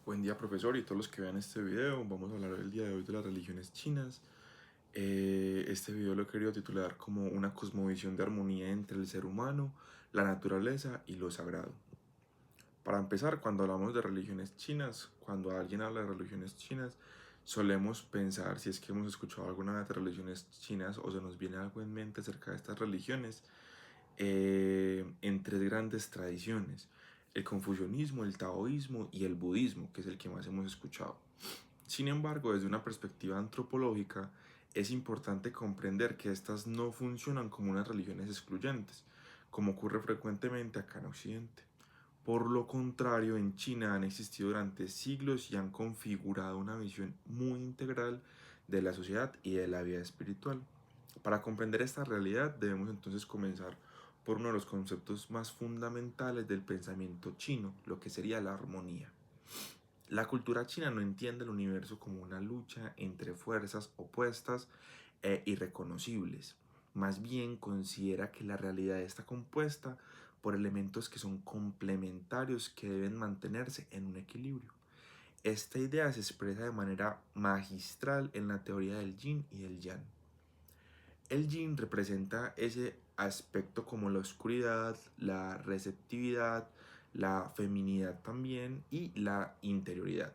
Buen día, profesor, y todos los que vean este video. Vamos a hablar el día de hoy de las religiones chinas. Este video lo he querido titular como una cosmovisión de armonía entre el ser humano, la naturaleza y lo sagrado. Para empezar, cuando hablamos de religiones chinas, cuando alguien habla de religiones chinas, solemos pensar, si es que hemos escuchado alguna vez de religiones chinas o se nos viene algo en mente acerca de estas religiones, en tres grandes tradiciones: el confucianismo, el taoísmo y el budismo, que es el que más hemos escuchado. Sin embargo, desde una perspectiva antropológica, es importante comprender que estas no funcionan como unas religiones excluyentes, como ocurre frecuentemente acá en Occidente. Por lo contrario, en China han existido durante siglos y han configurado una visión muy integral de la sociedad y de la vida espiritual. Para comprender esta realidad debemos entonces comenzar por uno de los conceptos más fundamentales del pensamiento chino, lo que sería la armonía. La cultura china no entiende el universo como una lucha entre fuerzas opuestas e irreconocibles. Más bien considera que la realidad está compuesta por elementos que son complementarios que deben mantenerse en un equilibrio. Esta idea se expresa de manera magistral en la teoría del yin y el yang. El yin representa ese aspecto como la oscuridad, la receptividad, la feminidad también y la interioridad.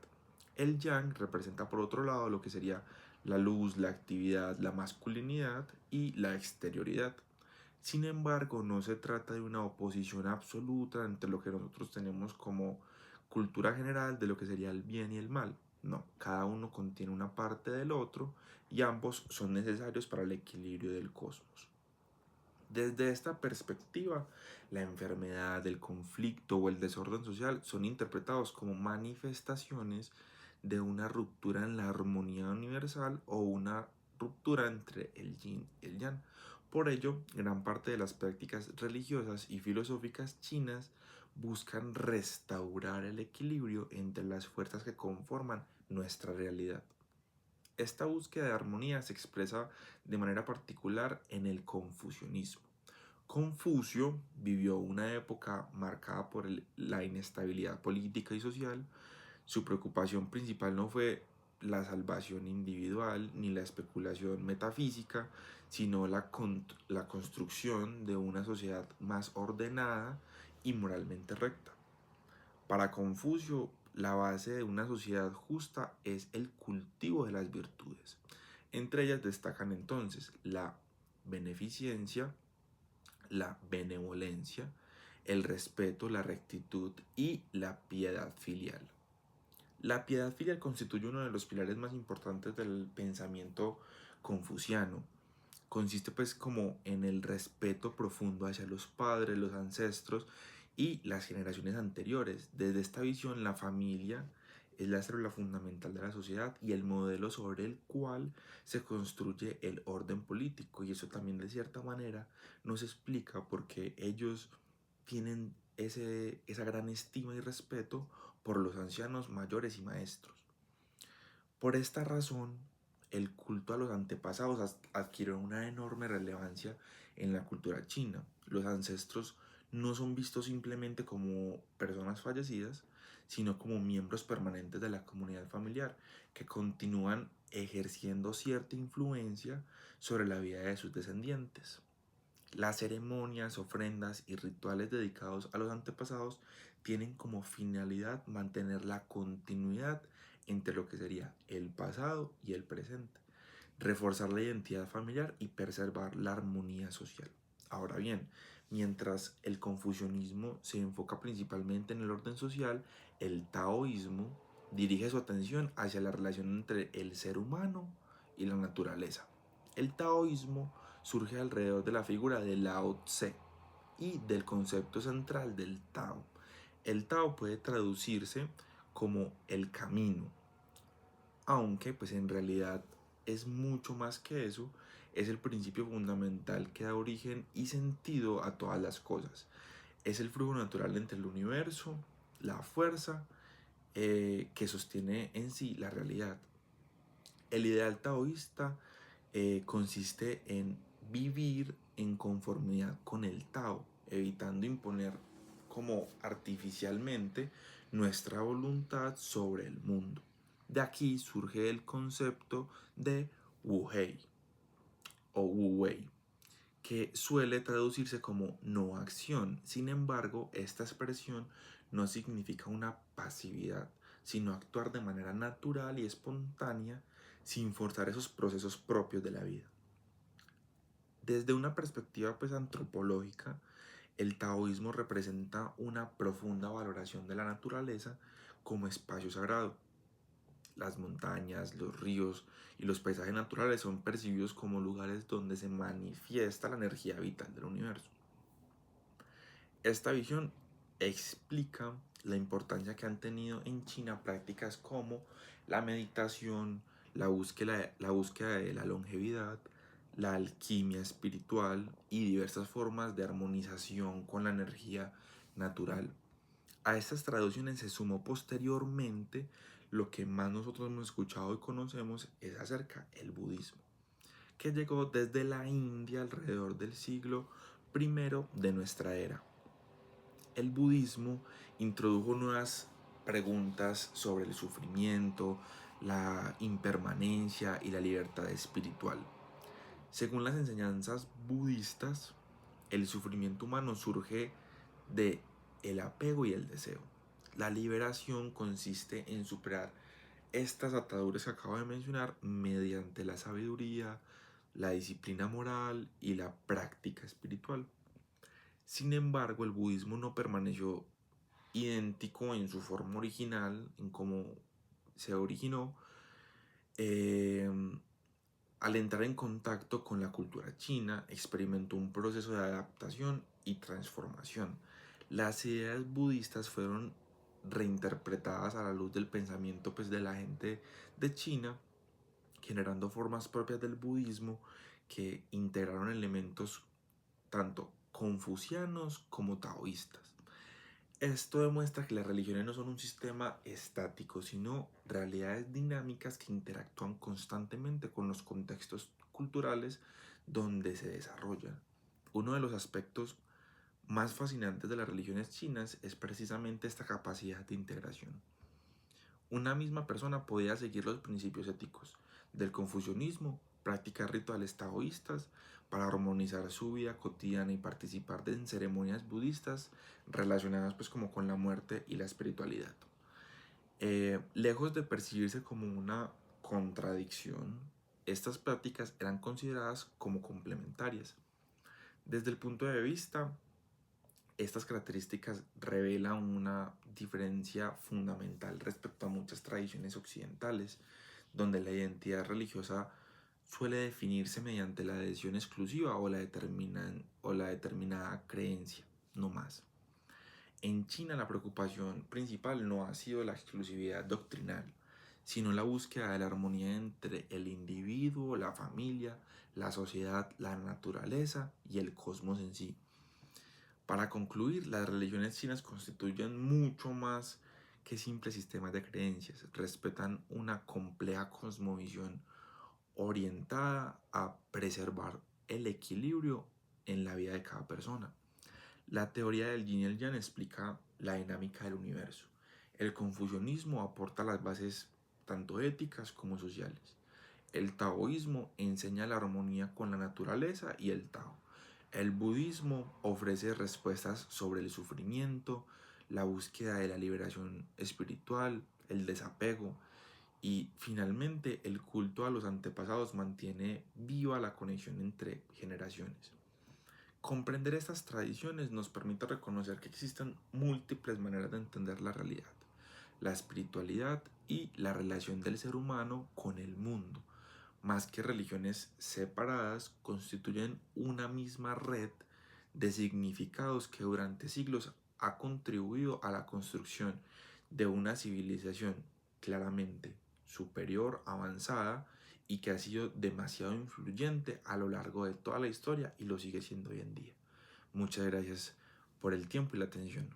El yang representa por otro lado lo que sería la luz, la actividad, la masculinidad y la exterioridad. Sin embargo, no se trata de una oposición absoluta entre lo que nosotros tenemos como cultura general de lo que sería el bien y el mal. No, cada uno contiene una parte del otro y ambos son necesarios para el equilibrio del cosmos. Desde esta perspectiva, la enfermedad, el conflicto o el desorden social son interpretados como manifestaciones de una ruptura en la armonía universal o una ruptura entre el yin y el yang. Por ello, gran parte de las prácticas religiosas y filosóficas chinas buscan restaurar el equilibrio entre las fuerzas que conforman nuestra realidad. Esta búsqueda de armonía se expresa de manera particular en el confucianismo. Confucio vivió una época marcada por la inestabilidad política y social. Su preocupación principal no fue la salvación individual ni la especulación metafísica, sino la construcción de una sociedad más ordenada y moralmente recta. Para Confucio, la base de una sociedad justa es el cultivo de las virtudes. Entre ellas destacan entonces la beneficencia, la benevolencia, el respeto, la rectitud y la piedad filial. La piedad filial constituye uno de los pilares más importantes del pensamiento confuciano. Consiste pues como en el respeto profundo hacia los padres, los ancestros y las generaciones anteriores. Desde esta visión, la familia es la célula fundamental de la sociedad y el modelo sobre el cual se construye el orden político. Y eso también de cierta manera nos explica por qué ellos tienen esa gran estima y respeto por los ancianos mayores y maestros. Por esta razón, el culto a los antepasados adquiere una enorme relevancia en la cultura china. Los ancestros no son vistos simplemente como personas fallecidas, sino como miembros permanentes de la comunidad familiar, que continúan ejerciendo cierta influencia sobre la vida de sus descendientes. Las ceremonias, ofrendas y rituales dedicados a los antepasados tienen como finalidad mantener la continuidad entre lo que sería el pasado y el presente, reforzar la identidad familiar y preservar la armonía social. Ahora bien, mientras el confucianismo se enfoca principalmente en el orden social, el taoísmo dirige su atención hacia la relación entre el ser humano y la naturaleza. El taoísmo surge alrededor de la figura de Lao Tse y del concepto central del Tao. El Tao puede traducirse como el camino, aunque pues en realidad es mucho más que eso. Es el principio fundamental que da origen y sentido a todas las cosas. Es el flujo natural entre el universo, la fuerza que sostiene en sí la realidad. El ideal taoísta consiste en vivir en conformidad con el Tao, evitando imponer como artificialmente nuestra voluntad sobre el mundo. De aquí surge el concepto de Wu-Hei o Wu-Wei, que suele traducirse como no acción. Sin embargo, esta expresión no significa una pasividad, sino actuar de manera natural y espontánea sin forzar esos procesos propios de la vida. Desde una perspectiva pues antropológica, el taoísmo representa una profunda valoración de la naturaleza como espacio sagrado. Las montañas, los ríos y los paisajes naturales son percibidos como lugares donde se manifiesta la energía vital del universo. Esta visión explica la importancia que han tenido en China prácticas como la meditación, la búsqueda de la longevidad, la alquimia espiritual y diversas formas de armonización con la energía natural. A estas traducciones se sumó posteriormente lo que más nosotros hemos escuchado y conocemos es acerca del budismo, que llegó desde la India alrededor del siglo I de nuestra era. El budismo introdujo nuevas preguntas sobre el sufrimiento, la impermanencia y la libertad espiritual. Según las enseñanzas budistas, el sufrimiento humano surge de el apego y el deseo. La liberación consiste en superar estas ataduras que acabo de mencionar mediante la sabiduría, la disciplina moral y la práctica espiritual. Sin embargo, el budismo no permaneció idéntico en su forma original, en cómo se originó, eh, al entrar en contacto con la cultura china, experimentó un proceso de adaptación y transformación. Las ideas budistas fueron reinterpretadas a la luz del pensamiento pues, de la gente de China, generando formas propias del budismo que integraron elementos tanto confucianos como taoístas. Esto demuestra que las religiones no son un sistema estático, sino realidades dinámicas que interactúan constantemente con los contextos culturales donde se desarrollan. Uno de los aspectos más fascinantes de las religiones chinas es precisamente esta capacidad de integración. Una misma persona podía seguir los principios éticos del confucianismo, practicar rituales taoístas para armonizar su vida cotidiana y participar en ceremonias budistas relacionadas pues como con la muerte y la espiritualidad. Lejos de percibirse como una contradicción, estas prácticas eran consideradas como complementarias. Desde el punto de vista, estas características revelan una diferencia fundamental respecto a muchas tradiciones occidentales, donde la identidad religiosa suele definirse mediante la adhesión exclusiva o la determinada creencia, no más. En China la preocupación principal no ha sido la exclusividad doctrinal, sino la búsqueda de la armonía entre el individuo, la familia, la sociedad, la naturaleza y el cosmos en sí. Para concluir, las religiones chinas constituyen mucho más que simples sistemas de creencias, respetan una compleja cosmovisión orientada a preservar el equilibrio en la vida de cada persona. La teoría del yin y el yang explica la dinámica del universo. El confucianismo aporta las bases tanto éticas como sociales. El taoísmo enseña la armonía con la naturaleza y el Tao. El budismo ofrece respuestas sobre el sufrimiento, la búsqueda de la liberación espiritual, el desapego y finalmente el culto a los antepasados mantiene viva la conexión entre generaciones. Comprender estas tradiciones nos permite reconocer que existen múltiples maneras de entender la realidad, la espiritualidad y la relación del ser humano con el mundo. Más que religiones separadas, constituyen una misma red de significados que durante siglos ha contribuido a la construcción de una civilización claramente superior, avanzada y que ha sido demasiado influyente a lo largo de toda la historia y lo sigue siendo hoy en día. Muchas gracias por el tiempo y la atención.